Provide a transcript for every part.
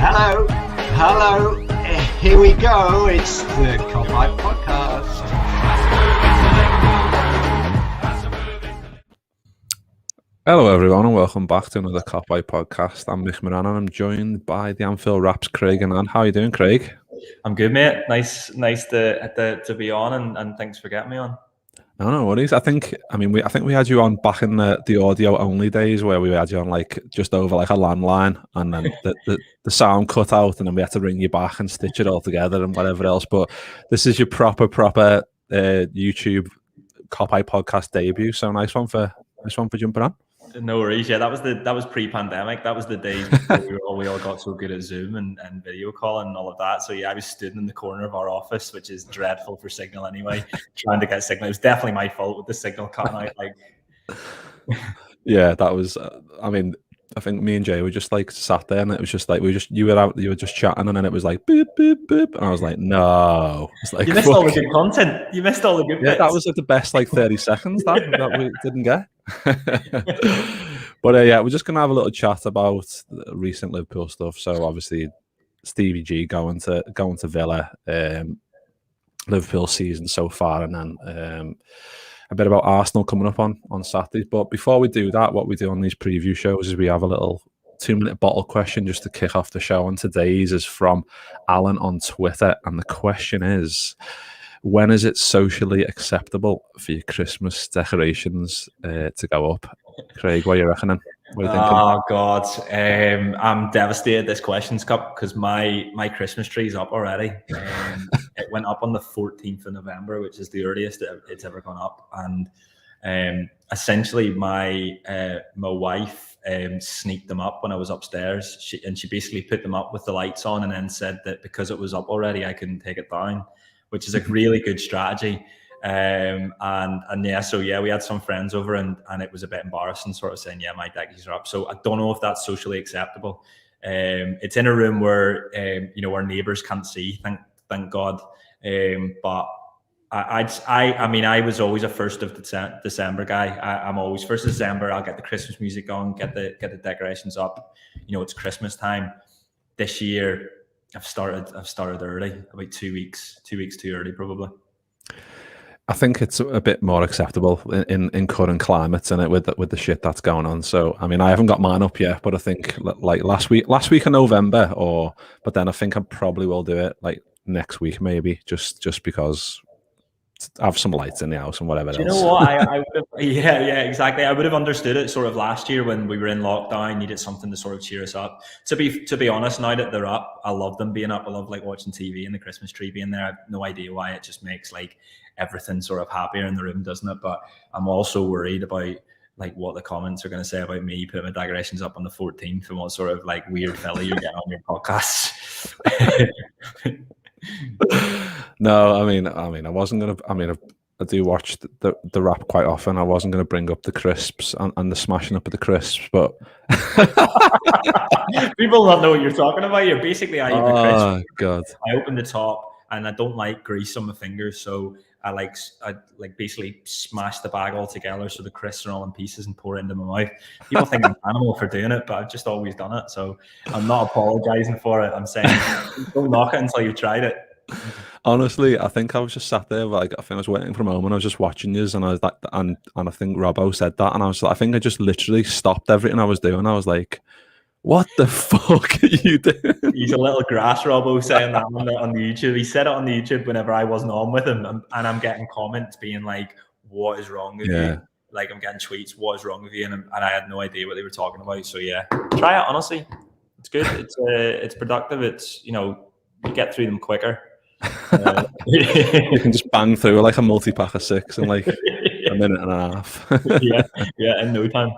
Hello, here we go. It's the Cop-Eye Podcast. Hello everyone and welcome back to another Cop-Eye Podcast. I'm Mick and I'm joined by the Anfield Raps, Craig and Ann. How are you doing, Craig? I'm good, mate. Nice to be on and thanks for getting me on. No worries. I think we had you on back in the audio only days where we had you on like just over like a landline, and then the sound cut out, and then we had to ring you back and stitch it all together and whatever else. But this is your proper YouTube Cop-Eye Podcast debut. So nice one for jumping on. No worries. Yeah, that was pre-pandemic. That was the days before we all got so good at Zoom and video calling and all of that. So yeah, I was stood in the corner of our office, which is dreadful for signal anyway, trying to get signal. It was definitely my fault with the signal cutting out. Like, yeah, that was. I think me and Jay were just like sat there, and it was just like you were just chatting, and then it was like boop boop boop, and I was like, no, it's like you missed all the good content. You missed all the good bits. That was like the best like 30 seconds that we didn't get. But yeah, we're just gonna have a little chat about recent Liverpool stuff. So obviously, Stevie G going to Villa, Liverpool season so far, and then a bit about Arsenal coming up on Saturday. But before we do that, what we do on these preview shows is we have a little 2-minute bottle question just to kick off the show. And today's is from Alan on Twitter, and the question is: when is it socially acceptable for your Christmas decorations to go up? Craig, what are you reckoning? What are you thinking? Oh God, I'm devastated this question's come because my Christmas tree's up already. It went up on the 14th of November, which is the earliest it's ever gone up. And essentially, my wife sneaked them up when I was upstairs. She basically put them up with the lights on, and then said that because it was up already, I couldn't take it down, which is a really good strategy. And yeah, so yeah, we had some friends over, and it was a bit embarrassing, sort of saying, yeah, my deckies are up. So I don't know if that's socially acceptable. It's in a room where our neighbours can't see, thank God. But I was always a 1st of December guy. I'm always 1st of December. I'll get the Christmas music on, get the decorations up. It's Christmas time. This year I've started early, about 2 weeks too early probably. I think it's a bit more acceptable in current climates, and with the shit that's going on. So I haven't got mine up yet, but I think like last week in November, but then I think I probably will do it like next week maybe, just because I have some lights in the house and whatever else. You know what? I would have, yeah, exactly. I would have understood it sort of last year when we were in lockdown, needed something to sort of cheer us up. To be honest, now that they're up, I love them being up. I love like watching TV and the Christmas tree being there. I have no idea why. It just makes like everything sort of happier in the room, doesn't it? But I'm also worried about like what the comments are going to say about me putting my decorations up on the 14th and what sort of like weird fella you're getting on your podcasts. No, I wasn't gonna. I do watch the rap quite often. I wasn't gonna bring up the crisps and the smashing up of the crisps, but people don't know what you're talking about. You're basically I eat the crisp. Oh God! I open the top, and I don't like grease on my fingers, so I basically smash the bag all together so the crisps are all in pieces and pour it into my mouth. People think I'm an animal for doing it, but I've just always done it. So I'm not apologizing for it. I'm saying don't knock it until you've tried it. Honestly, I think I was just sat there, like I think I was waiting for a moment. I was just watching you, and I was like, and I think Robbo said that, and I think I just literally stopped everything I was doing. I was like, "What the fuck are you doing?" He's a little grass Robbo saying that on the YouTube. He said it on the YouTube whenever I wasn't on with him, and I'm getting comments being like, "What is wrong with you?" Like I'm getting tweets, "What is wrong with you?" And I had no idea what they were talking about. So yeah, try it. Honestly, it's good. It's productive. It's you get through them quicker. You can just bang through like a multi-pack of 6 in like a minute and a half. yeah, in no time.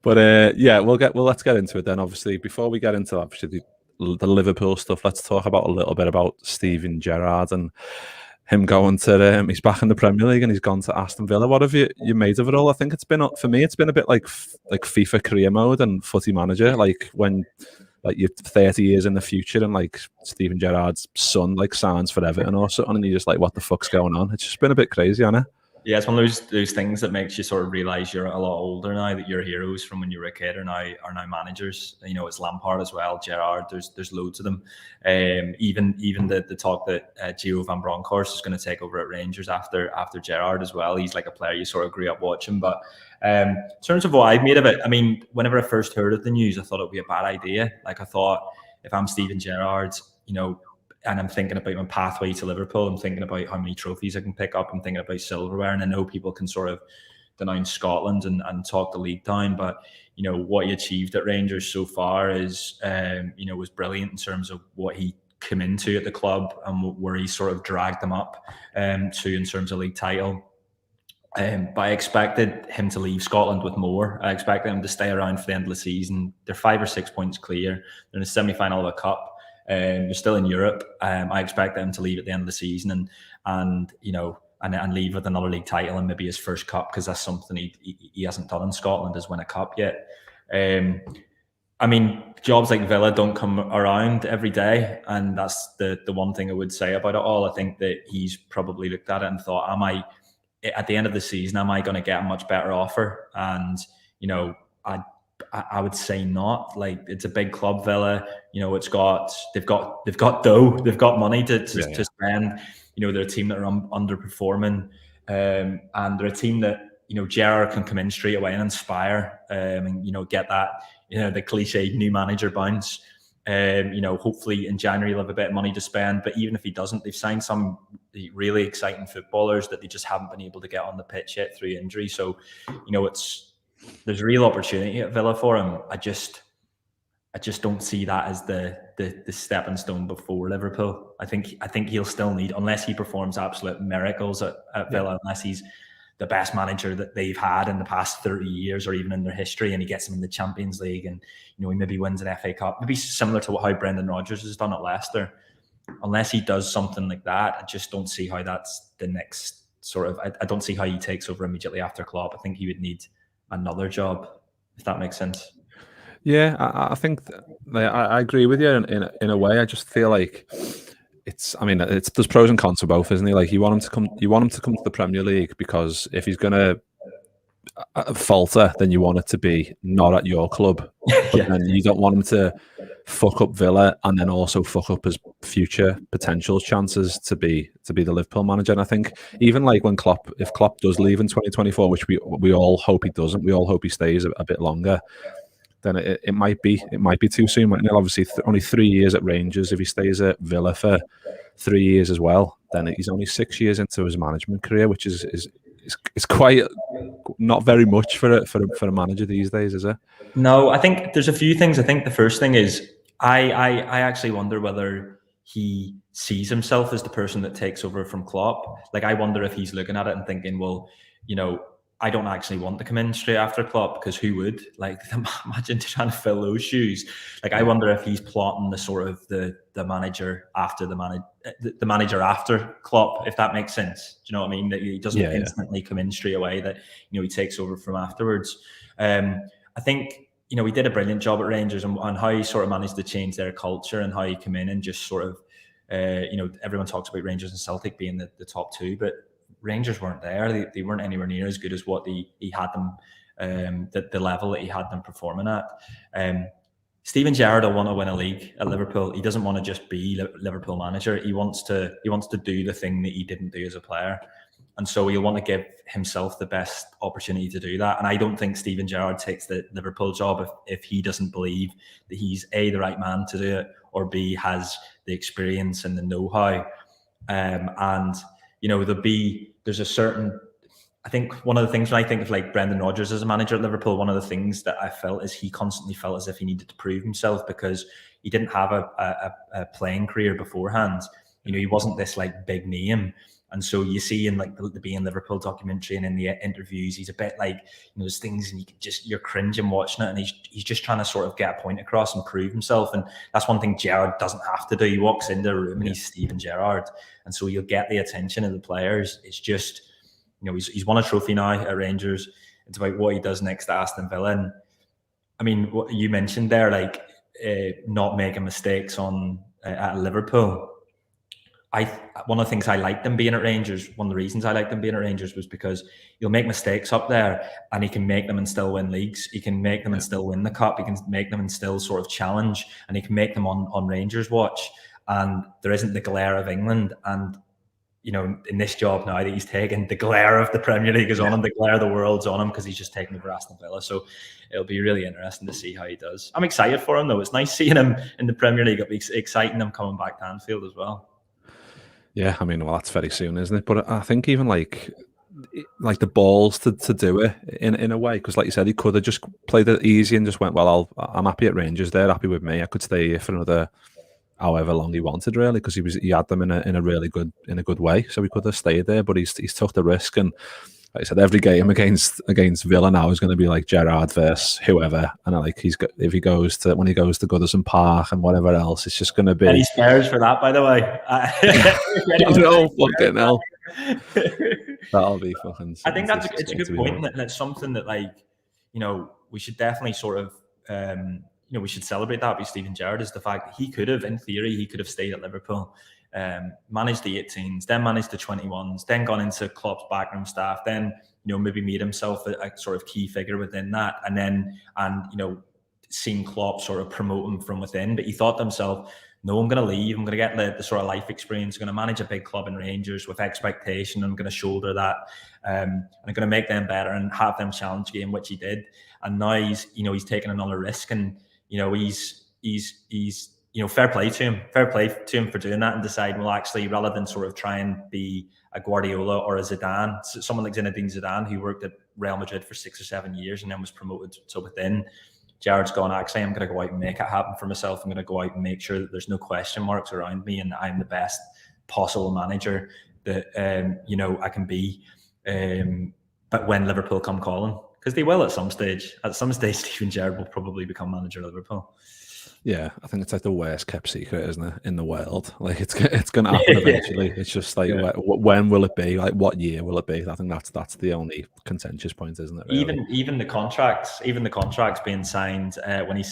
But let's get into it then. Obviously, before we get into obviously the Liverpool stuff, let's talk about a little bit about Steven Gerrard and him going to he's back in the Premier League and he's gone to Aston Villa. What have you made of it all? I think it's been a bit like FIFA career mode and footy manager, like when like you're 30 years in the future and like Steven Gerrard's son like signs for Everton or something, and you're just like, what the fuck's going on? It's just been a bit crazy, hasn't it? Yeah, it's one of those things that makes you sort of realise you're a lot older now, that your heroes from when you were a kid are now managers. You know, it's Lampard as well, Gerrard. There's loads of them. Even the talk that Gio van Bronckhorst is going to take over at Rangers after Gerrard as well. He's like a player you sort of grew up watching. But in terms of what I've made of it, I mean, whenever I first heard of the news, I thought it would be a bad idea. Like, I thought, if I'm Steven Gerrard, you know, and I'm thinking about my pathway to Liverpool, I'm thinking about how many trophies I can pick up, I'm thinking about silverware, and I know people can sort of denounce Scotland and talk the league down, but you know what he achieved at Rangers so far is was brilliant in terms of what he came into at the club and where he sort of dragged them up to in terms of league title. But I expected him to leave Scotland with more. I expected him to stay around for the end of the season. They're 5 or 6 points clear. They're in the semi-final of a cup. They're still in Europe. I expect him to leave at the end of the season and leave with another league title and maybe his first cup, because that's something he hasn't done in Scotland, is win a cup yet. I mean, jobs like Villa don't come around every day, and that's the one thing I would say about it all. I think that he's probably looked at it and thought, at the end of the season, am I going to get a much better offer? And I would say not. Like, it's a big club, Villa. You know, they've got dough, they've got money to spend. You know, they're a team that are underperforming, and they're a team that, you know, Gerrard can come in straight away and inspire, and get that, the cliche new manager bounce. Hopefully in January he'll have a bit of money to spend. But even if he doesn't, they've signed some really exciting footballers that they just haven't been able to get on the pitch yet through injury. So, there's real opportunity at Villa for him. I just don't see that as the stepping stone before Liverpool. I think he'll still need, unless he performs absolute miracles at Villa, unless he's the best manager that they've had in the past 30 years or even in their history, and he gets them in the Champions League, and he maybe wins an FA Cup, maybe similar to how Brendan Rodgers has done at Leicester. Unless he does something like that, I just don't see how that's the next sort of. I don't see how he takes over immediately after Klopp. I think he would need another job, if that makes sense. Yeah, I think I agree with you in a way. I just feel like there's pros and cons to both, isn't he? Like, you want him to come to the Premier League because if he's gonna falter, then you want it to be not at your club. And you don't want him to fuck up Villa and then also fuck up his future potential chances to be the Liverpool manager. And I think even like if Klopp does leave in 2024, which we all hope he doesn't, we all hope he stays a bit longer, then it might be too soon. Obviously only 3 years at Rangers. If he stays at Villa for 3 years as well, then he's only 6 years into his management career, which is quite not very much for a manager these days, is it? No, I think there's a few things. I think the first thing is I actually wonder whether he sees himself as the person that takes over from Klopp. Like, I wonder if he's looking at it and thinking, well, I don't actually want to come in straight after Klopp, because who would? Like, imagine trying to fill those shoes. Like, I wonder if he's plotting the sort of the manager after the manager after Klopp, if that makes sense. Do you know what I mean? That he doesn't instantly come in straight away, that he takes over from afterwards. I think he did a brilliant job at Rangers and how he sort of managed to change their culture and how he came in and just sort of everyone talks about Rangers and Celtic being the top two, but Rangers weren't there. They weren't anywhere near as good as what he had them, the level that he had them performing at. Steven Gerrard will want to win a league at Liverpool. He doesn't want to just be Liverpool manager. He wants to do the thing that he didn't do as a player. And so he'll want to give himself the best opportunity to do that. And I don't think Steven Gerrard takes the Liverpool job if he doesn't believe that he's A, the right man to do it, or B, has the experience and the know-how. There's a certain, I think one of the things when I think of like Brendan Rodgers as a manager at Liverpool, one of the things that I felt is he constantly felt as if he needed to prove himself because he didn't have a playing career beforehand. He wasn't this like big name. And so you see in like the Being Liverpool documentary and in the interviews, he's a bit like, there's things and you're cringing watching it, and he's just trying to sort of get a point across and prove himself. And that's one thing Gerrard doesn't have to do. He walks into a room and he's Steven Gerrard. And so you'll get the attention of the players. It's just, he's won a trophy now at Rangers. It's about what he does next at Aston Villa. And I mean, what you mentioned there, like not making mistakes at Liverpool. one of the things I liked him being at Rangers, one of the reasons I liked him being at Rangers was because he'll make mistakes up there and he can make them and still win leagues. He can make them and still win the cup. He can make them and still sort of challenge, and he can make them on Rangers watch. And there isn't the glare of England. And, you know, in this job now that he's taken, the glare of the Premier League is on him, the glare of the world's on him, because he's just taken over Aston Villa. So it'll be really interesting to see how he does. I'm excited for him, though. It's nice seeing him in the Premier League. It'll be exciting him coming back to Anfield as well. Yeah, I mean, well, that's very soon, isn't it? But I think even like the balls to do it in a way, because like you said, he could have just played it easy and just went, well, I'm happy at Rangers. They're happy with me. I could stay here for another however long he wanted, really, because he had them in a really good way. So he could have stayed there, but he's took the risk. And like I said, every game against Villa now is going to be like Gerrard versus whoever, and like when he goes to Goodison Park and whatever else, it's just going to be. Any spares for that, by the way? No fucking hell. That'll be fucking. I think it's a good point, and it's something that, like, you know, we should definitely sort of. You know, we should celebrate that with Steven Gerrard, is the fact that he could have, in theory, he could have stayed at Liverpool, managed the 18s, then managed the 21s, then gone into Klopp's backroom staff, then, you know, maybe made himself a sort of key figure within that, and you know, seen Klopp sort of promote him from within. But he thought to himself, no, I'm going to leave. I'm going to get the sort of life experience. I'm going to manage a big club in Rangers with expectation. I'm going to shoulder that. And I'm going to make them better and have them challenge game, which he did. And now he's taking another risk, and, you know, he's you know, fair play to him for doing that and deciding, well, actually, rather than sort of try and be a Guardiola or a Zidane, someone like Zinedine Zidane, who worked at Real Madrid for 6 or 7 years and then was promoted to within, Gerrard's gone, actually, I'm going to go out and make it happen for myself. I'm going to go out and make sure that there's no question marks around me and that I'm the best possible manager that, you know, I can be. But when Liverpool come calling, because they will at some stage, Steven Gerrard will probably become manager of Liverpool. Yeah, I think it's like the worst kept secret, isn't it, in the world? Like it's going to happen eventually. It's just like, when will it be? Like, what year will it be? I think that's the only contentious point, isn't it? Really? Even the contracts being signed when he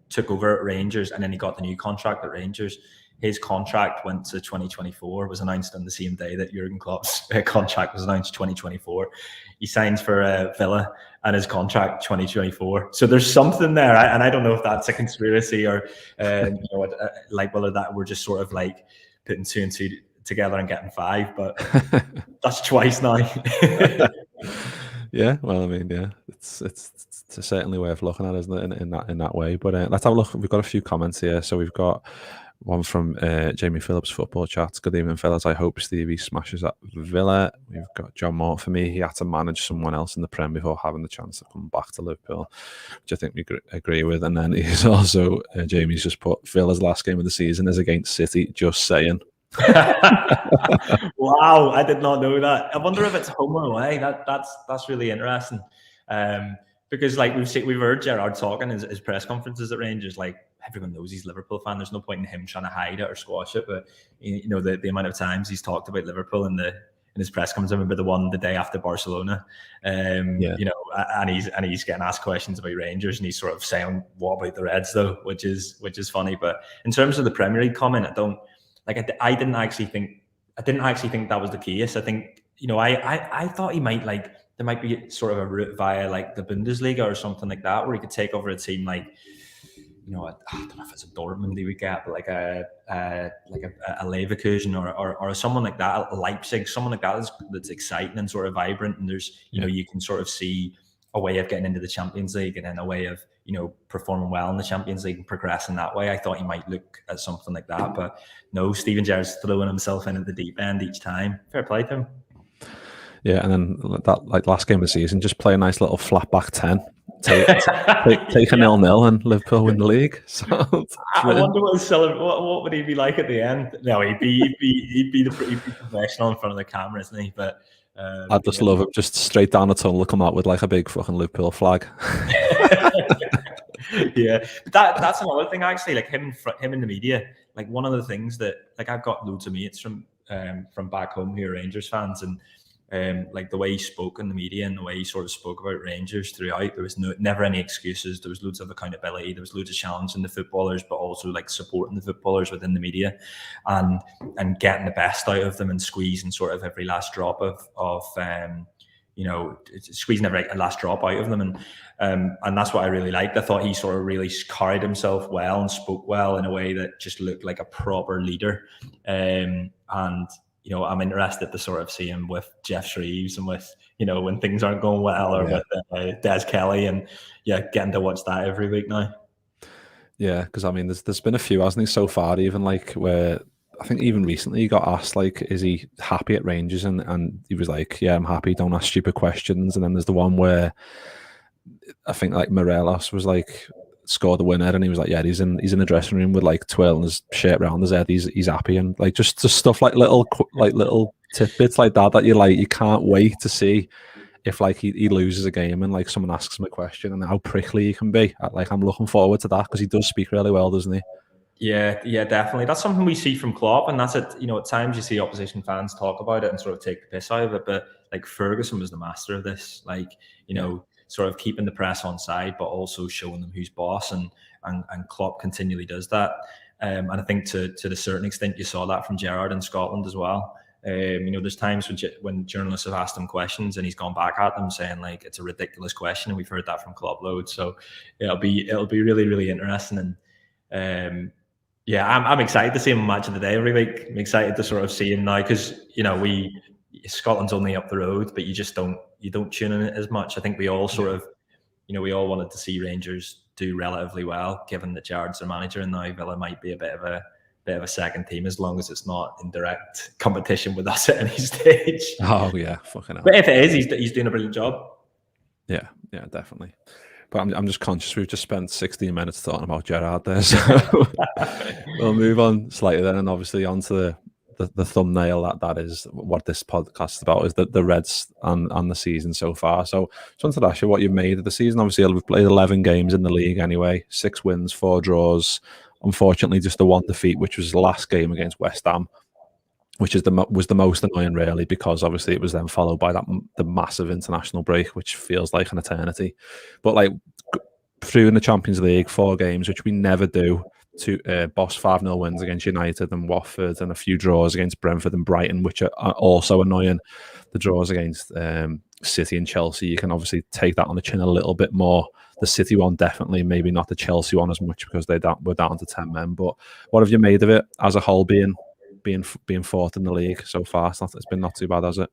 took over at Rangers, and then he got the new contract at Rangers. His contract went to 2024, was announced on the same day that Jurgen Klopp's contract was announced, 2024. He signs for Villa, and his contract 2024. So there's something there, and I don't know if that's a conspiracy or you know, like whether that we're just sort of like putting 2 and 2 together and getting 5, but that's twice now. Yeah, well, I mean, yeah, it's certainly worth looking at, isn't it, in that way. But let's have a look. We've got a few comments here. So we've got one from Jamie Phillips, Football Chat. Good evening, fellas. I hope Stevie smashes at Villa. We've got John Moore. For me, he had to manage someone else in the Prem before having the chance to come back to Liverpool, which I think we agree with. And then he's also, Jamie's just put, Villa's last game of the season is against City, just saying. Wow, I did not know that. I wonder if it's home or away. That's really interesting. Because like we've heard Gerrard talking his press conferences at Rangers, like everyone knows he's a Liverpool fan. There's no point in him trying to hide it or squash it. But you know, the amount of times he's talked about Liverpool in his press conference. I remember the one the day after Barcelona. You know, and he's getting asked questions about Rangers, and he's sort of saying, "What about the Reds?" though, which is funny. But in terms of the Premier League comment, I didn't actually think that was the case. I think, you know, I thought he might, like, there might be sort of a route via like the Bundesliga or something like that, where he could take over a team like, you know, I don't know if it's a Dortmund he would get, but like a Leverkusen or someone like that, a Leipzig, someone like that that's exciting and sort of vibrant, and there's, you know, you can sort of see a way of getting into the Champions League and then a way of, you know, performing well in the Champions League and progressing that way. I thought he might look at something like that, but no, Steven Gerrard's throwing himself in at the deep end each time. Fair play to him. Yeah, and then that, like, last game of the season, just play a nice little flat back 10, take a 0-0 and Liverpool win the league. So I wonder what would he be like at the end? No, he'd be professional in front of the camera, isn't he? But I'd just love him just straight down the tunnel, come out with like a big fucking Liverpool flag. Yeah, but that's another thing actually. Like him in the media. Like one of the things that, like, I've got loads of mates from back home who are Rangers fans, and like the way he spoke in the media and the way he sort of spoke about Rangers throughout, there was never any excuses. There was loads of accountability. There was loads of challenging the footballers, but also like supporting the footballers within the media, and getting the best out of them and squeezing sort of every last drop of squeezing every last drop out of them, and that's what I really liked. I thought he sort of really carried himself well and spoke well in a way that just looked like a proper leader, and I'm interested to sort of see him with Jeff Shreves and with, when things aren't going well, or with Des Kelly, and getting to watch that every week now. Yeah, because I mean, there's been a few, hasn't he, so far, even like where I think even recently he got asked, like, is he happy at Rangers? And he was like, yeah, I'm happy, don't ask stupid questions. And then there's the one where I think like Morelos was like, scored the winner, and he was like, yeah, he's in the dressing room with like twirling his shirt around his head, he's happy, and like just stuff like little tidbits like that you can't wait to see if like he loses a game and like someone asks him a question, and how prickly he can be. Like, I'm looking forward to that, because he does speak really well, doesn't he? Yeah, definitely. That's something we see from Klopp, and that's it. At times you see opposition fans talk about it and sort of take the piss out of it, but like Ferguson was the master of this. Like, sort of keeping the press on side, but also showing them who's boss, and Klopp continually does that. And I think to a certain extent you saw that from Gerrard in Scotland as well. There's times when journalists have asked him questions and he's gone back at them saying like it's a ridiculous question, and we've heard that from Klopp loads. So it'll be really, really interesting. And I'm excited to see him match of the day every week. I'm excited to sort of see him now, because Scotland's only up the road, but you don't tune in it as much. I think we all sort of, we all wanted to see Rangers do relatively well, given that Gerrard's their manager, and now Villa might be a bit of a second team, as long as it's not in direct competition with us at any stage. Oh yeah, fucking hell. But if it is, he's doing a brilliant job. Yeah, definitely. But I'm just conscious we've just spent 16 minutes talking about Gerrard there, so we'll move on slightly then, and obviously onto the thumbnail that is what this podcast is about, is the Reds and the season so far. So just wanted to ask you what you made of the season. Obviously, we've played 11 games in the league anyway, 6 wins, 4 draws. Unfortunately, just the 1 defeat, which was the last game against West Ham, which was the most annoying, really, because obviously it was then followed by the massive international break, which feels like an eternity. But like through in the Champions League, 4 games, which we never do, to boss 5-0 wins against United and Watford, and a few draws against Brentford and Brighton, which are also annoying. The draws against City and Chelsea, you can obviously take that on the chin a little bit more. The City one definitely, maybe not the Chelsea one as much, because we're down to 10 men. But what have you made of it as a whole, being 4th in the league so far? It's been not too bad, has it?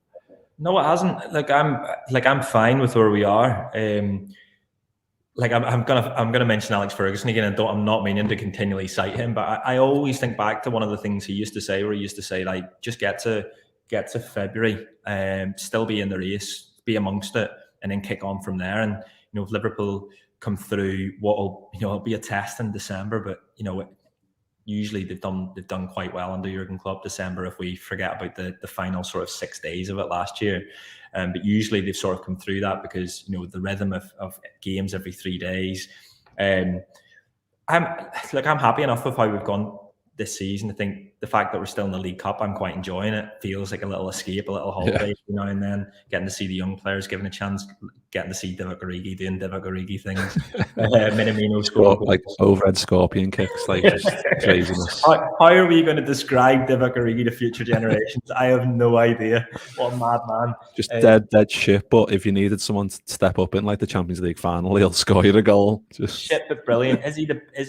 No, it hasn't. I'm fine with where we are. I'm gonna mention Alex Ferguson again, and I'm not meaning to continually cite him, but I always think back to one of the things he used to say, where he used to say, like, just get to February, still be in the race, be amongst it, and then kick on from there. And if Liverpool come through, it'll be a test in December, but usually they've done quite well under Jurgen Klopp December, if we forget about the final sort of 6 days of it last year. But usually they've sort of come through that, because the rhythm of games every 3 days. I'm happy enough with how we've gone this season. I think the fact that we're still in the League Cup, I'm quite enjoying it. Feels like a little escape, a little holiday now and then. Getting to see the young players given a chance, getting to see Divock Origi doing Divock Origi things. Minamino score like overhead scorpion kicks, like just craziness. How are we going to describe Divock Origi to future generations? I have no idea. What a madman! Just dead shit. But if you needed someone to step up in like the Champions League final, he'll score you a goal. Just shit, but brilliant. Is he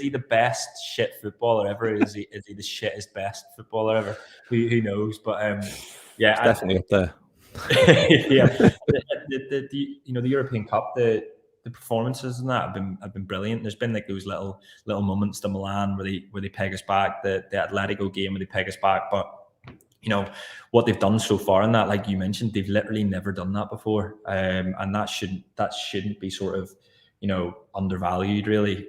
the best shit footballer ever? Is he the shittest best footballer ever? Who knows? But it's definitely up there. Yeah, the European Cup, the performances and that have been brilliant. There's been like those little moments, the Milan where they peg us back, the Atletico game where they peg us back, but what they've done so far in that, like you mentioned, they've literally never done that before, and that shouldn't be sort of undervalued, really,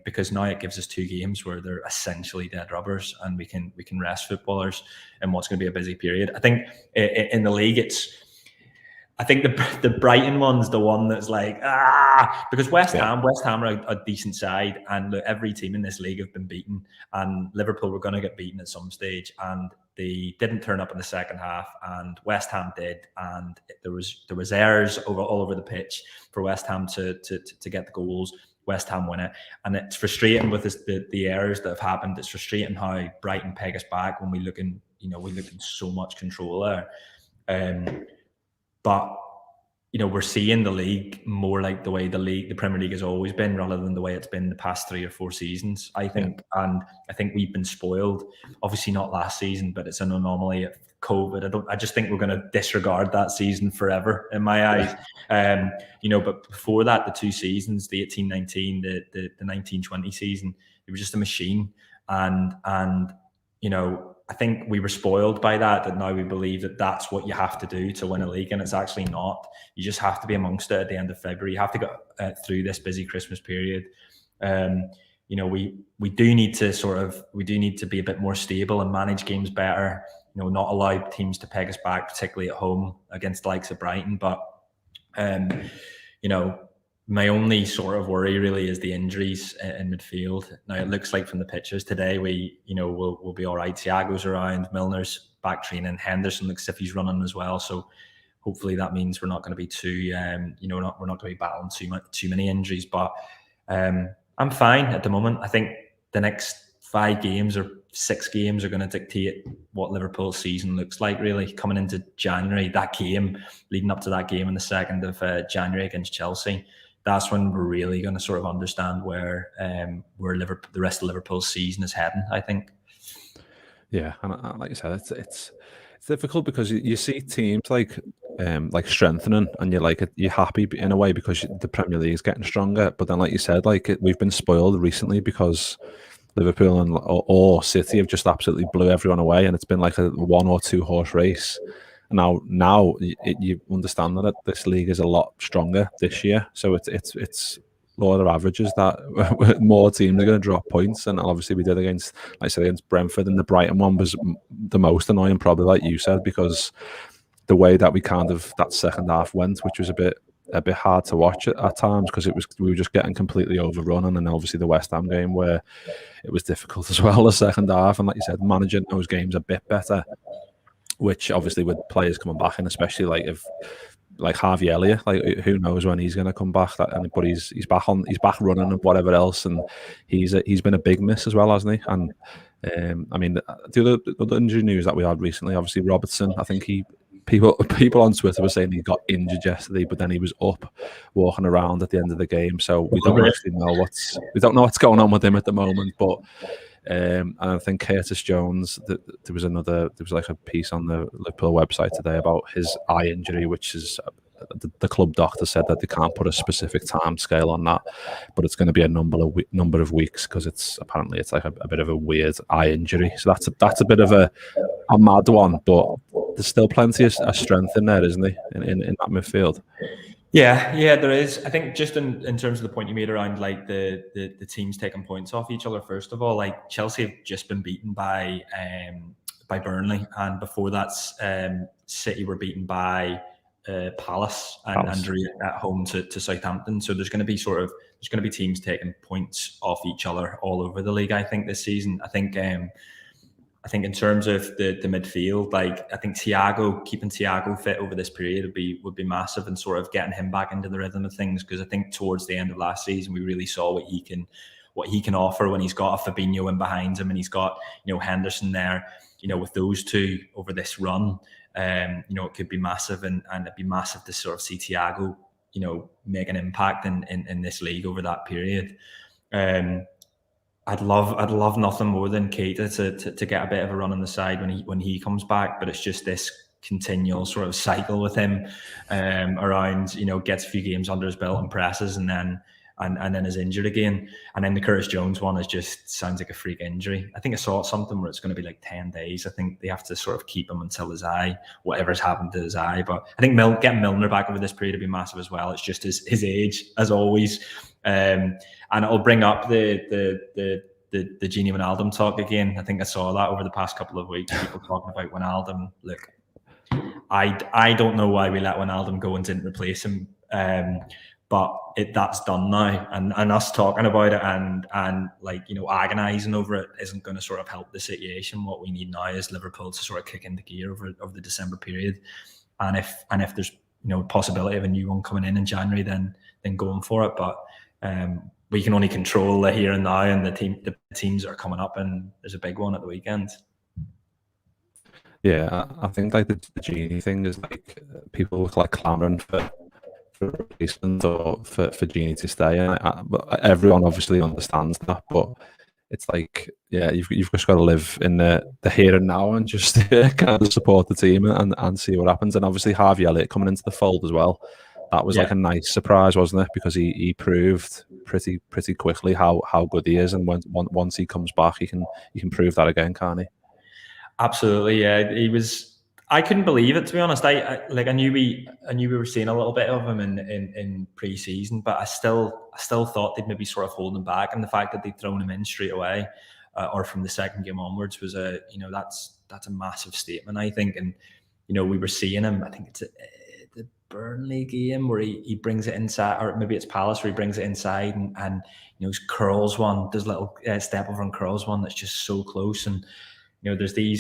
because now it gives us 2 games where they're essentially dead rubbers, and we can rest footballers in what's going to be a busy period. I think in the league, I think the Brighton one's the one that's like, because West Ham are a decent side, and every team in this league have been beaten, and Liverpool were going to get beaten at some stage, and they didn't turn up in the second half, and West Ham did, and there was errors all over the pitch for West Ham to get the goals. West Ham win it, and it's frustrating with the errors that have happened. It's frustrating how Brighton peg us back when we look in so much control there. But we're seeing the league more like the way the Premier League has always been, rather than the way it's been the past 3 or 4 seasons, I think. Yeah. And I think we've been spoiled. Obviously not last season, but it's an anomaly of COVID. I just think we're going to disregard that season forever in my eyes. But before that, the 2 seasons, the 18-19, the 19-20 season, it was just a machine. And I think we were spoiled by that now we believe that that's what you have to do to win a league, and it's actually not. You just have to be amongst it at the end of February. You have to go through this busy Christmas period. We do need to be a bit more stable and manage games better. Not allow teams to peg us back, particularly at home against the likes of Brighton. But my only sort of worry really is the injuries in midfield. Now it looks like from the pictures today we'll be all right. Thiago's around, Milner's back training, Henderson looks as if he's running as well. So hopefully that means we're not going to be too we're not going to be battling too many injuries. But I'm fine at the moment. I think the next 5 games or 6 games are going to dictate what Liverpool's season looks like, really, coming into January. That game, leading up to that game on the 2nd of January against Chelsea, that's when we're really going to sort of understand where the rest of Liverpool's season is heading, I think. Yeah, and like you said, it's difficult because you see teams like strengthening, and you're happy in a way because the Premier League is getting stronger. But then, like you said, we've been spoiled recently because Liverpool or City have just absolutely blew everyone away, and it's been like a 1 or 2 horse race. Now you understand that this league is a lot stronger this year, so it's law of averages that more teams are going to drop points, and obviously we did against Brentford, and the Brighton one was the most annoying, probably, like you said, because the way that we that second half went, which was a bit hard to watch at times because we were just getting completely overrun, and then obviously the West Ham game where it was difficult as well, the second half, and like you said, managing those games a bit better. Which obviously with players coming back, and especially if Harvey Elliott, who knows when he's going to come back? But he's back running and whatever else, and he's been a big miss as well, hasn't he? And the other injury news that we had recently, obviously Robertson. I think people on Twitter were saying he got injured yesterday, but then he was up walking around at the end of the game. So we don't actually know what's going on with him at the moment, but. And I think Curtis Jones, there was like a piece on the Liverpool website today about his eye injury, which is the club doctor said that they can't put a specific time scale on that, but it's going to be a number of weeks because it's like a bit of a weird eye injury. So that's a bit of a mad one, but there's still plenty of strength in there, isn't there, in that midfield? Yeah, there is. I think just in terms of the point you made around the teams taking points off each other. First of all, Chelsea have just been beaten by Burnley, and before that, City were beaten by Palace and drew at home to Southampton. So there's going to be teams taking points off each other all over the league, I think, this season. I think in terms of the midfield, I think keeping Thiago fit over this period would be massive, and sort of getting him back into the rhythm of things, because I think towards the end of last season we really saw what he can offer when he's got a Fabinho in behind him and he's got Henderson there. With those two over this run, it could be massive, and it'd be massive to sort of see Thiago make an impact in this league over that period. I'd love nothing more than Keita to get a bit of a run on the side when he comes back, but it's just this continual sort of cycle with him around, gets a few games under his belt and presses, and then is injured again. And then the Curtis Jones one sounds like a freak injury. I think I saw something where it's going to be like 10 days. I think they have to sort of keep him until whatever's happened to his eye. But I think getting Milner back over this period would be massive as well. It's just his age, as always. And it'll bring up the Gini Wijnaldum talk again. I think I saw that over the past couple of weeks. People talking about Wijnaldum. Look, I don't know why we let Wijnaldum go and didn't replace him. But that's done now, and us talking about it and like, you know, agonising over it isn't going to sort of help the situation. What we need now is Liverpool to sort of kick into gear over the December period, and if there's, you know, possibility of a new one coming in January, then going for it. But we can only control the here and now, and the teams are coming up, and there's a big one at the weekend. Yeah, I think like the Genie thing is like people look like clamouring for replacement or for Genie to stay. And everyone obviously understands that, but it's like, yeah, you've just got to live in the here and now and just kind of support the team and see what happens. And obviously Harvey Elliott coming into the fold as well. That was like a nice surprise, wasn't it? Because he proved pretty quickly how good he is, and once he comes back, he can prove that again, can't he? Absolutely, yeah. He was. I couldn't believe it, to be honest. I knew we were seeing a little bit of him in pre-season, but I still thought they'd maybe sort of hold him back, and the fact that they'd thrown him in straight away, or from the second game onwards, was that's a massive statement, I think. And you know, we were seeing him. I think it's the Burnley game where he brings it inside, or maybe it's Palace where he brings it inside and you know, curls one, does a little step over and curls one that's just so close. And you know, there's the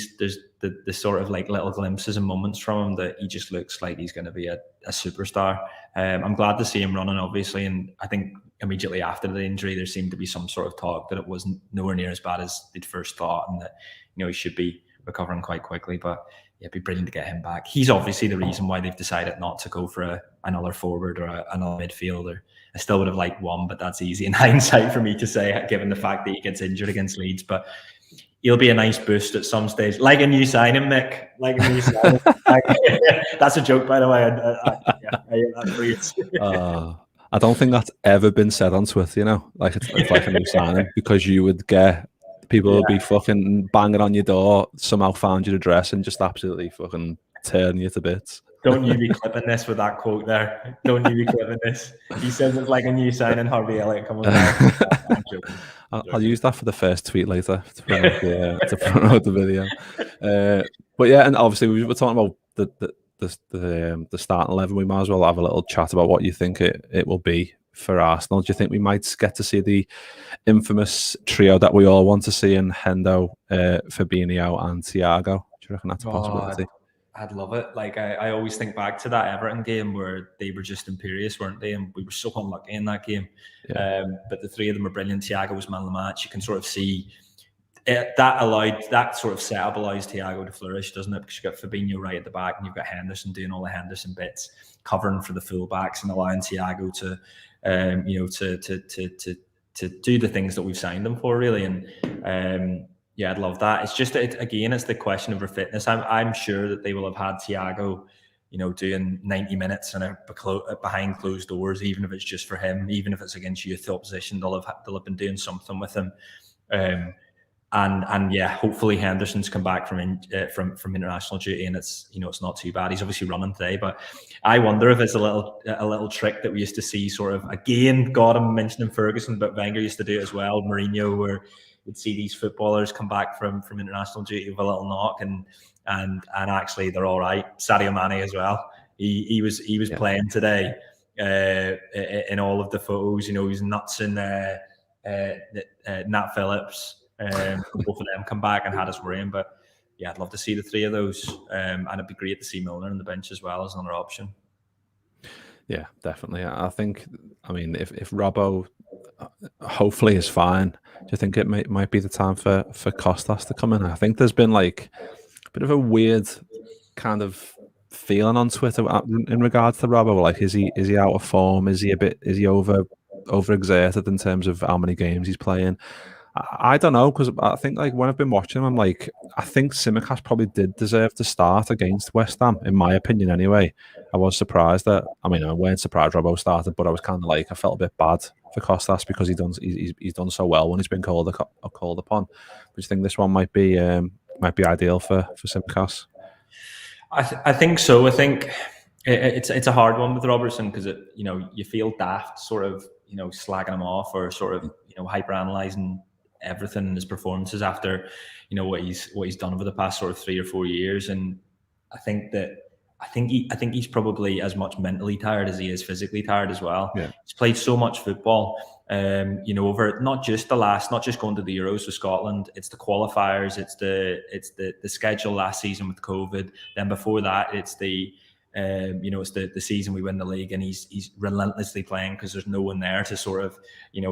sort of like little glimpses and moments from him that he just looks like he's going to be a superstar. I'm glad to see him running, obviously, and I think immediately after the injury there seemed to be some sort of talk that it wasn't nowhere near as bad as they'd first thought, and that, you know, he should be recovering quite quickly. But yeah, it'd be brilliant to get him back. He's obviously the reason why they've decided not to go for another forward or another midfielder. I still would have liked one, but that's easy in hindsight for me to say, given the fact that he gets injured against Leeds. But he'll be a nice boost at some stage, like a new signing, Mick. Like a new signing. That's a joke, by the way. I don't think that's ever been said on Twitter. You know, like it's like a new signing, because you would get people would be fucking banging on your door, somehow found your address, and just absolutely fucking tearing you to bits. Don't you be clipping this with that quote there. Don't you be clipping this. He says it's like a new signing, Harvey Elliott coming back. I'll use that for the first tweet later to promote the video. But yeah, and obviously we were talking about the starting 11. We might as well have a little chat about what you think it will be for Arsenal. Do you think we might get to see the infamous trio that we all want to see in Hendo, Fabinho and Thiago? Do you reckon that's a possibility? I'd love it. Like I always think back to that Everton game where they were just imperious, weren't they? And we were so unlucky in that game. Yeah. But the three of them were brilliant. Thiago was man of the match. You can sort of see that sort of setup allows Thiago to flourish, doesn't it? Because you've got Fabinho right at the back, and you've got Henderson doing all the Henderson bits, covering for the fullbacks, and allowing Thiago to do the things that we've signed him for, really. And yeah, I'd love that. It's just again, it's the question of her fitness. I'm sure that they will have had Thiago, you know, doing 90 minutes and behind closed doors, even if it's just for him, even if it's against youth opposition, they'll have been doing something with him. And yeah, hopefully Henderson's come back from international duty, and it's not too bad. He's obviously running today, but I wonder if it's a little trick that we used to see, sort of, again, God, I'm mentioning Ferguson, but Wenger used to do it as well, Mourinho, where you'd see these footballers come back from international duty with a little knock, and actually they're all right. Sadio Mane as well. He was playing today in all of the photos. You know, he's nuts in Nat Phillips. Both of them come back and had us worrying. But yeah, I'd love to see the three of those, and it'd be great to see Milner on the bench as well as another option. Yeah, definitely. I think, I mean, if Robbo hopefully is fine, do you think it might be the time for Costas to come in? I think there's been like a bit of a weird kind of feeling on Twitter in regards to Robbo. Like, is he out of form? Is he overexerted in terms of how many games he's playing? I don't know, because I think, like, when I've been watching him, I'm like, I think Tsimikas probably did deserve to start against West Ham, in my opinion anyway. I was surprised that, I mean, I weren't surprised Robbo started, but I was kind of like, I felt a bit bad for Costas because he's done so well when he's been called upon. Do you think this one might be ideal for Tsimikas? I think so. I think it's a hard one with Robertson, because you feel daft sort of slagging him off, or sort of hyper analysing everything in his performances after what he's done over the past sort of 3 or 4 years. And I think that I think he's probably as much mentally tired as he is physically tired as well. Yeah. He's played so much football, over not just going to the Euros with Scotland. It's the qualifiers. It's the schedule last season with COVID. Then before that, it's the season we win the league, and he's relentlessly playing because there's no one there to sort of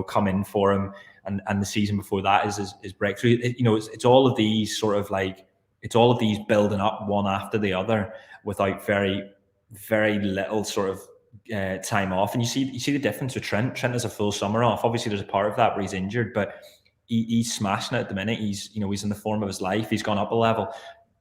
come in for him. And the season before that is his breakthrough. It's all of these sort of like. It's all of these building up one after the other without very, very little sort of time off. And you see the difference with Trent. Trent has a full summer off. Obviously, there's a part of that where he's injured, but he's smashing it at the minute. He's in the form of his life. He's gone up a level.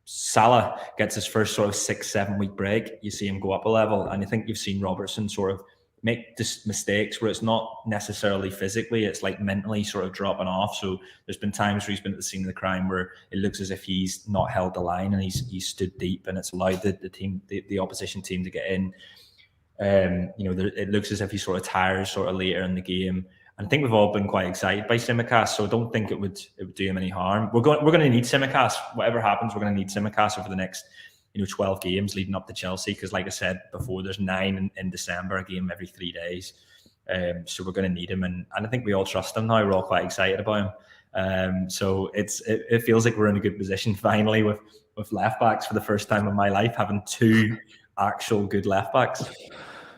Salah gets his first sort of 6-7 week break. You see him go up a level, and I think you've seen Robertson sort of make mistakes where it's not necessarily physically, it's like mentally sort of dropping off. So there's been times where he's been at the scene of the crime where it looks as if he's not held the line and he's stood deep, and it's allowed the opposition team to get in. It looks as if he sort of tires sort of later in the game. And I think we've all been quite excited by Tsimikas, so I don't think it would do him any harm. We're going to need Tsimikas. Whatever happens, we're going to need Tsimikas over the next 12 games leading up to Chelsea, because like I said before, there's 9 in December, a game every 3 days. So we're going to need him, and I think we all trust him now. We're all quite excited about him. So it feels like we're in a good position finally with left backs for the first time in my life, having 2 actual good left backs.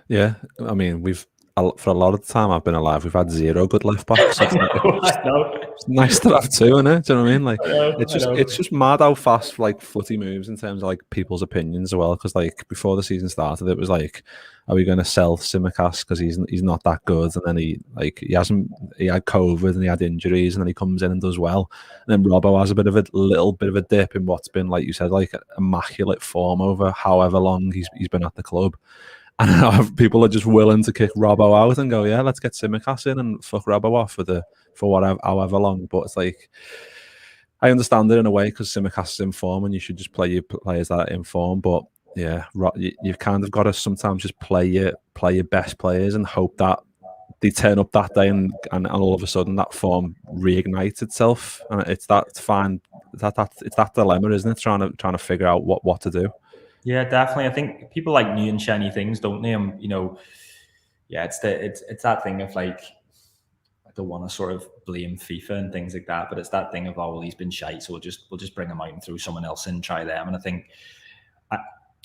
Yeah, I mean, for a lot of the time I've been alive, we've had 0 good left backs. I know. It's nice to have 2, isn't it? Do you know what I mean? Like, it's just mad how fast like footy moves in terms of like people's opinions as well. Because like before the season started, it was like, are we going to sell Tsimikas because he's not that good? And then he had COVID and he had injuries, and then he comes in and does well. And then Robbo has a little bit of a dip in what's been, like you said, like immaculate form over however long he's been at the club. And people are just willing to kick Robbo out and go, yeah, let's get Tsimikas in and fuck Robbo off for however long. But it's like, I understand it in a way because Tsimikas is in form and you should just play your players that are in form. But yeah, you've kind of got to sometimes just play your best players and hope that they turn up that day and all of a sudden that form reignites itself. And it's that dilemma, isn't it? Trying to figure out what to do. Yeah, definitely. I think people like new and shiny things, don't they? It's that thing of like, I don't want to sort of blame FIFA and things like that, but it's that thing of, oh well, he's been shite, so we'll just bring him out and throw someone else in, try them. And I think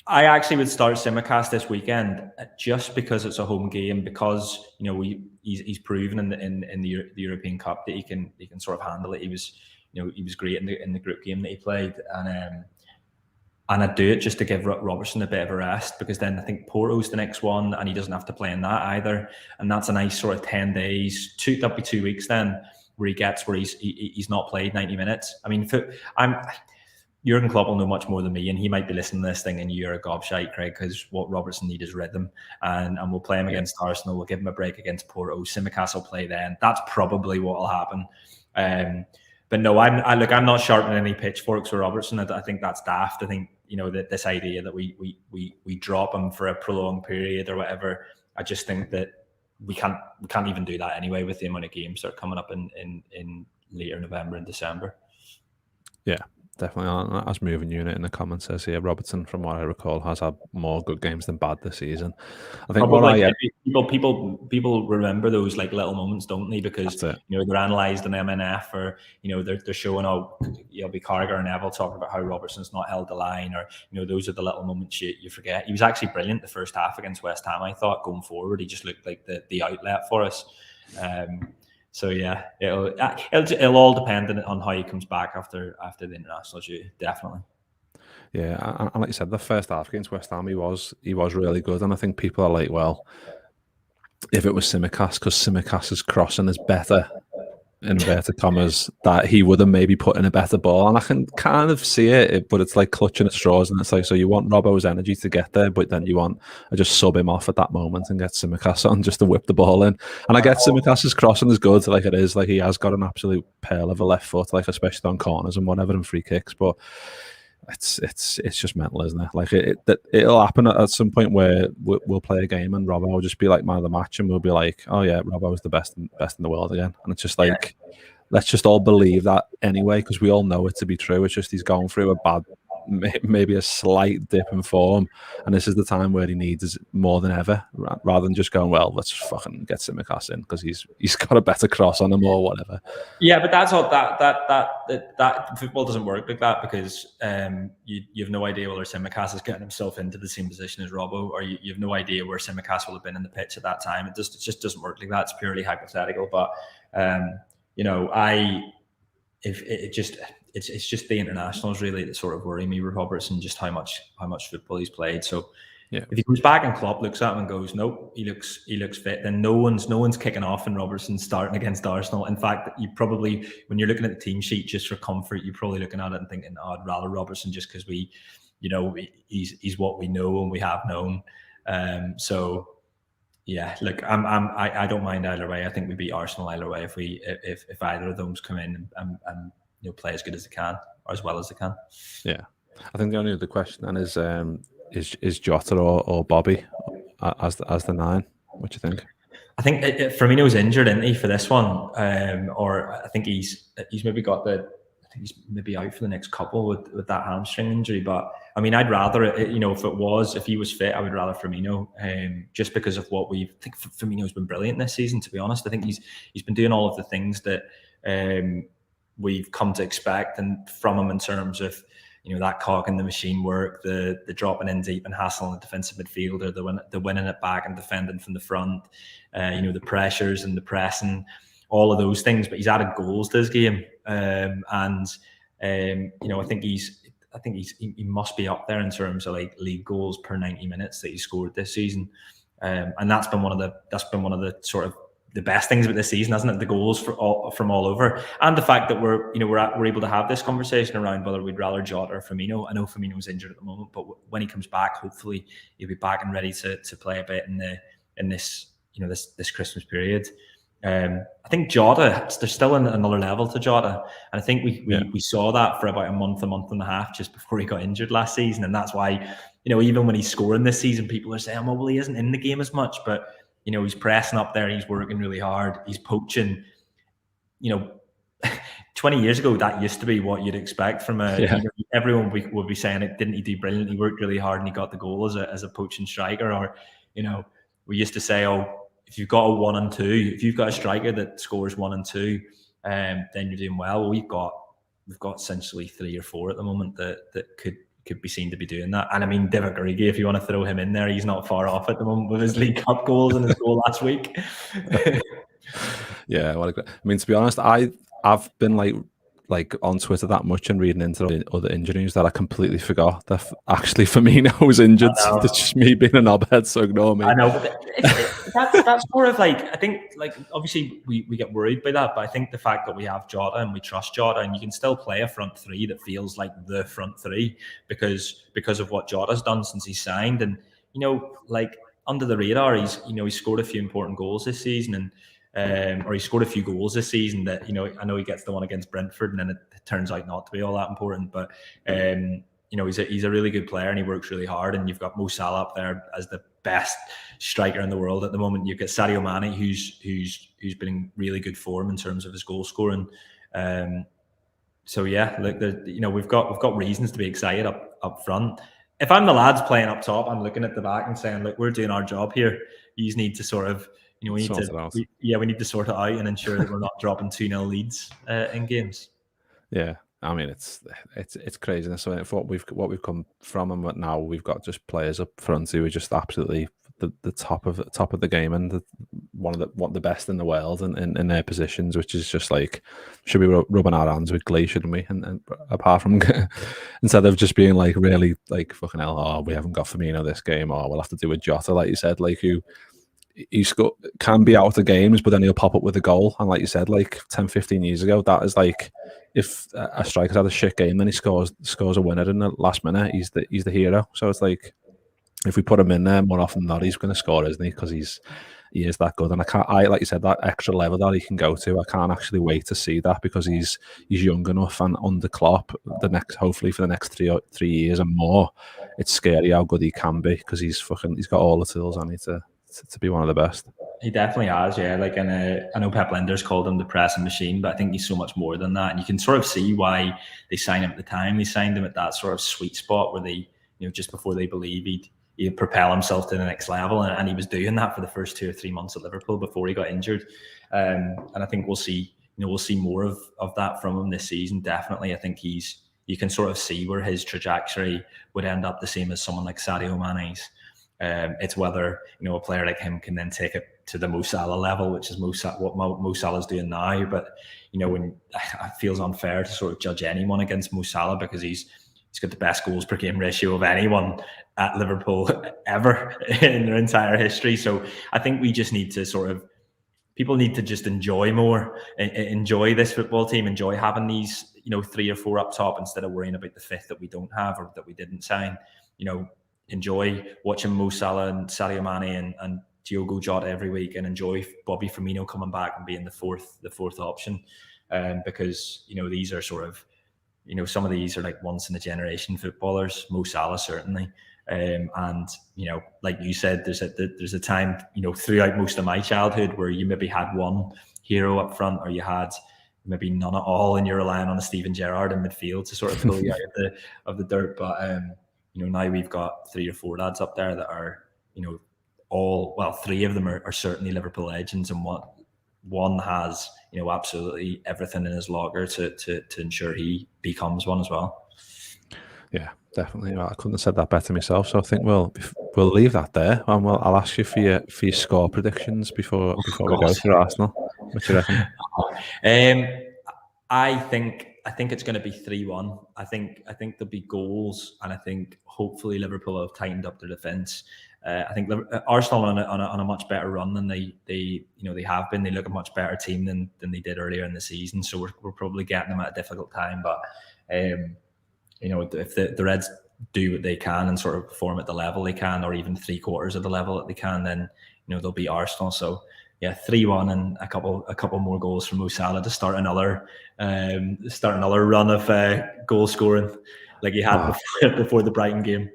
I actually would start Tsimikas this weekend just because it's a home game, because he's proven in the European Cup that he can sort of handle it. He was great in the group game that he played, and I'd do it just to give Robertson a bit of a rest, because then I think Porto's the next one and he doesn't have to play in that either. And that's a nice sort of 10 days, that'll be 2 weeks then, where he's not played 90 minutes. I mean, Jurgen Klopp will know much more than me, and he might be listening to this thing and you're a gobshite, Craig, because what Robertson needs is rhythm. And we'll play him against Arsenal, we'll give him a break against Porto, Tsimikas will play then. That's probably what will happen. But no, I'm not sharpening any pitchforks for Robertson. I think that's daft. I think that this idea that we drop him for a prolonged period or whatever. I just think that we can't even do that anyway with the amount of games that are coming up in later November and December. Yeah. Definitely. As moving unit in the comments says here, Robertson, from what I recall, has had more good games than bad this season. I think people remember those like little moments, don't they? Because they're analysed in MNF, or they're showing be Carragher and Neville talking about how Robertson's not held the line, or those are the little moments you forget. He was actually brilliant the first half against West Ham. I thought going forward, he just looked like the outlet for us. So yeah, it'll all depend on how he comes back after the international duty, definitely. Yeah, and like you said, the first half against West Ham, he was really good, and I think people are like, well, if it was Tsimikas, because Tsimikas' crossing is better, inverted commas, that he would have maybe put in a better ball, and I can kind of see it, but it's like clutching at straws, and it's like, so you want Robbo's energy to get there, but then you want to just sub him off at that moment and get Tsimikas on just to whip the ball in. And I get Tsimikas' crossing is good, like it is, like he has got an absolute pearl of a left foot, like especially on corners and whatever and free kicks, but it's just mental, isn't it? Like it'll happen at some point where we'll play a game and Robbo will just be like man of the match, and we'll be like, oh yeah, Robbo is the best in the world again. And it's just like, let's just all believe that anyway, because we all know it to be true. It's just he's going through a maybe a slight dip in form, and this is the time where he needs us more than ever, rather than just going, well, let's fucking get Tsimikas in because he's got a better cross on him or whatever. Yeah, but that's all. That football doesn't work like that, because you have no idea whether Tsimikas is getting himself into the same position as Robbo, or you have no idea where Tsimikas will have been in the pitch at that time. It just doesn't work like that. It's purely hypothetical. But it's just the internationals really that sort of worry me with Robertson, just how much football he's played. So yeah, if he comes back and Klopp looks at him and goes, nope, he looks fit, then no one's kicking off and Robertson's starting against Arsenal. In fact, you probably, when you're looking at the team sheet just for comfort, you're probably looking at it and thinking, oh, I'd rather Robertson just because he's what we know and we have known. So yeah, look, I don't mind either way. I think we beat Arsenal either way if either of those come in and play as good as they can or as well as they can. Yeah, I think the only other question then is Jota or Bobby as the 9? What do you think? I think Firmino's injured, isn't he, for this one? Or I think he's maybe got he's maybe out for the next couple with that hamstring injury. But I mean, I'd rather if he was fit, I would rather Firmino, just because of what I think Firmino's been brilliant this season. To be honest, I think he's been doing all of the things that we've come to expect and from him in terms of that cog in the machine work, the dropping in deep and hassling the defensive midfielder, the winning it back and defending from the front, the pressures and the pressing, all of those things. But he's added goals to his game, and I think he must be up there in terms of like league goals per 90 minutes that he scored this season, and that's been one of the sort of the best things about this season, hasn't it? The goals from all over, and the fact that we're able to have this conversation around whether we'd rather Jota or Firmino. I know Firmino's injured at the moment, but when he comes back, hopefully he'll be back and ready to play a bit in this Christmas period. I think Jota, there's still another level to Jota, and I think we saw that for about a month and a half just before he got injured last season, and that's why even when he's scoring this season, people are saying, well, he isn't in the game as much, but he's pressing up there, he's working really hard, he's poaching. 20 years ago, that used to be what you'd expect from everyone would be saying, didn't he do brilliant? He worked really hard and he got the goal as a poaching striker. Or, we used to say, oh, if you've got a 1 and 2, if you've got a striker that scores 1 and 2, then you're doing well. We've got essentially 3 or 4 at the moment that could be seen to be doing that. And I mean, Divock Origi, if you want to throw him in there, he's not far off at the moment with his League Cup goals and his goal last week. Yeah, well, I mean, to be honest, I've been like on Twitter that much and reading into other injuries that I completely forgot that actually Firmino was injured. It's just me being a knobhead, so ignore me. I know, but that's more of like, I think, like, obviously we get worried by that, but I think the fact that we have Jota and we trust Jota, and you can still play a front 3 that feels like the front 3 because of what Jota's done since he signed, and like under the radar, he's scored a few important goals this season, and or he scored a few goals this season that I know he gets the one against Brentford, and then it turns out not to be all that important, but he's a really good player and he works really hard, and you've got Mo Salah up there as the best striker in the world at the moment. You've got Sadio Mane who's been in really good form in terms of his goal scoring. So yeah, look, we've got reasons to be excited up front. If I'm the lads playing up top, I'm looking at the back and saying, look, we're doing our job here. You need to sort of we need to sort it out and ensure that we're not dropping 2-0 leads in games. Yeah, I mean it's craziness. I mean, what we've come from, and now we've got just players up front who are just absolutely the top of the game, and one of the best in the world in their positions, which is just like, should be rubbing our hands with glee, shouldn't we? And apart from instead of just being like really like fucking hell, oh, we haven't got Firmino this game, or we'll have to do with Jota, like you said, like who. He can be out of games, but then he'll pop up with a goal. And like you said, like 10-15 years ago, that is like, if a striker's had a shit game, then he scores a winner in the last minute, he's the hero. So it's like, if we put him in there more often than not, he's going to score, isn't he? Because he is that good. And I like you said, that extra level that he can go to, I can't actually wait to see that, because he's young enough, and under Klopp, hopefully for the next 3 years and more, it's scary how good he can be, because he's got all the tools on it to be one of the best. He definitely has, yeah. Like, and I know Pep Linders called him the pressing machine, but I think he's so much more than that. And you can sort of see why they signed him at the time. They signed him at that sort of sweet spot where they, just before they believe he'd propel himself to the next level, and he was doing that for the first 2 or 3 months at Liverpool before he got injured. And I think we'll see more of that from him this season. Definitely, I think you can sort of see where his trajectory would end up the same as someone like Sadio Mane's. It's whether a player like him can then take it to the Mo Salah level, which is what Mo Salah's doing now. But when it feels unfair to sort of judge anyone against Mo Salah because he's got the best goals per game ratio of anyone at Liverpool ever in their entire history. So I think we just need to people need to just enjoy more, enjoy this football team, enjoy having these 3 or 4 up top instead of worrying about the 5th that we don't have or that we didn't sign. Enjoy watching Mo Salah and Sadio Mane and Diogo Jota every week, and enjoy Bobby Firmino coming back and being the fourth option. Because these are sort of some of these are like once in a generation footballers. Mo Salah certainly, and like you said, there's a time throughout most of my childhood where you maybe had one hero up front, or you had maybe none at all, and you're relying on a Steven Gerrard in midfield to sort of pull you out of the dirt. But now we've got 3 or 4 lads up there that are, 3 of them are certainly Liverpool legends, and one has, absolutely everything in his locker to ensure he becomes one as well. Yeah, definitely. Well, I couldn't have said that better myself. So I think we'll leave that there, and I'll ask you for your score predictions before we go for Arsenal. What do you reckon? I think it's going to be 3-1. I think there'll be goals, and I think hopefully Liverpool have tightened up their defence. I think Arsenal on a much better run than they have been. They look a much better team than they did earlier in the season. So we're probably getting them at a difficult time. But if the Reds do what they can and sort of perform at the level they can, or even 3/4 of the level that they can, then they'll beat Arsenal. So yeah, 3-1 and a couple more goals from Mo Salah to start another run of goal scoring like he had before the Brighton game.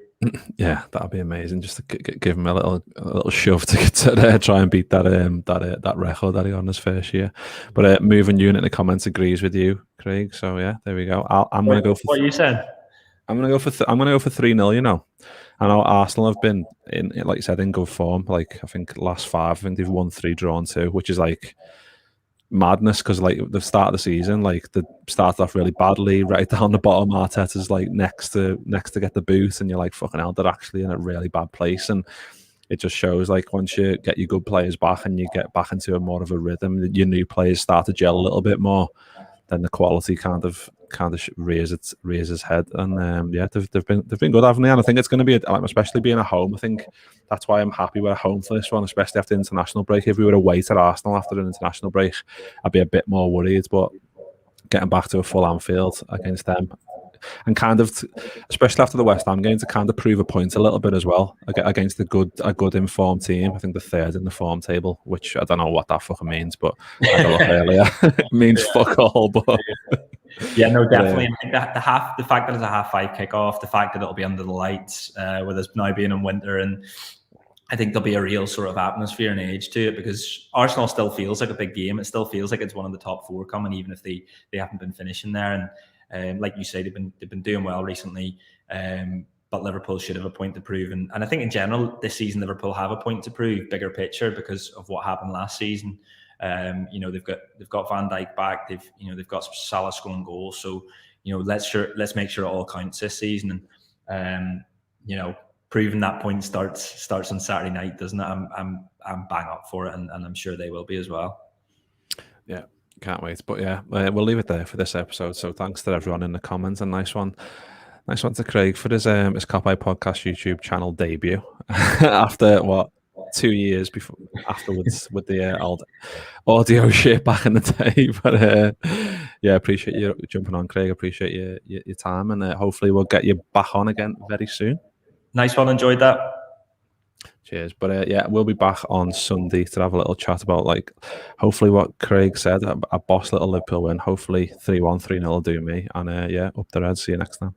Yeah, that'd be amazing. Just to give him a little shove to get to there, try and beat that record that he got in his first year. But moving unit in the comments agrees with you, Craig. So yeah, there we go. I'm going to go for. What you said? I'm going to go for 3-0. I know Arsenal have been in, like you said, in good form. Like I think last 5, I think they've won 3, drawn 2, which is like madness because like the start of the season, like they started off really badly, right down the bottom. Arteta's like next to get the boot, and you're like, fucking hell, they're actually in a really bad place. And it just shows like once you get your good players back and you get back into more of a rhythm, your new players start to gel a little bit more, then the quality kind of rears its head. And yeah, they've been good, haven't they? And I think it's going to be especially being at home. I think that's why I'm happy we're at home for this one, especially after the international break. If we were away at Arsenal after an international break, I'd be a bit more worried. But getting back to a full Anfield against them, and kind of, especially after the West Ham game, to kind of prove a point a little bit as well against a good informed team. I think the 3rd in the form table, which I don't know what that fucking means, but I had a look earlier. It means fuck all. But yeah, no, definitely. I think that the fact that it's a 5:30 kickoff, the fact that it'll be under the lights, with us now being in winter, and I think there'll be a real sort of atmosphere and age to it, because Arsenal still feels like a big game. It still feels like it's one of the top 4 coming, even if they haven't been finishing there. And like you say, they've been doing well recently. But Liverpool should have a point to prove, and I think in general this season Liverpool have a point to prove, bigger picture, because of what happened last season. They've got Van Dijk back. They've got Salah scoring goals. So let's make sure it all counts this season. And proving that point starts on Saturday night, doesn't it? I'm bang up for it, and I'm sure they will be as well. Yeah, can't wait. But yeah, we'll leave it there for this episode. So thanks to everyone in the comments, and nice one to Craig for his Cop Eye Podcast YouTube channel debut after 2 years afterwards with the old audio shit back in the day. But yeah, appreciate you jumping on, Craig. Appreciate your time, and hopefully we'll get you back on again very soon. Nice one, enjoyed that. Cheers. But yeah, we'll be back on Sunday to have a little chat about, like, hopefully what Craig said, a boss little Liverpool win. Hopefully 3-1, 3-0 will do me. And yeah, up the Reds. See you next time.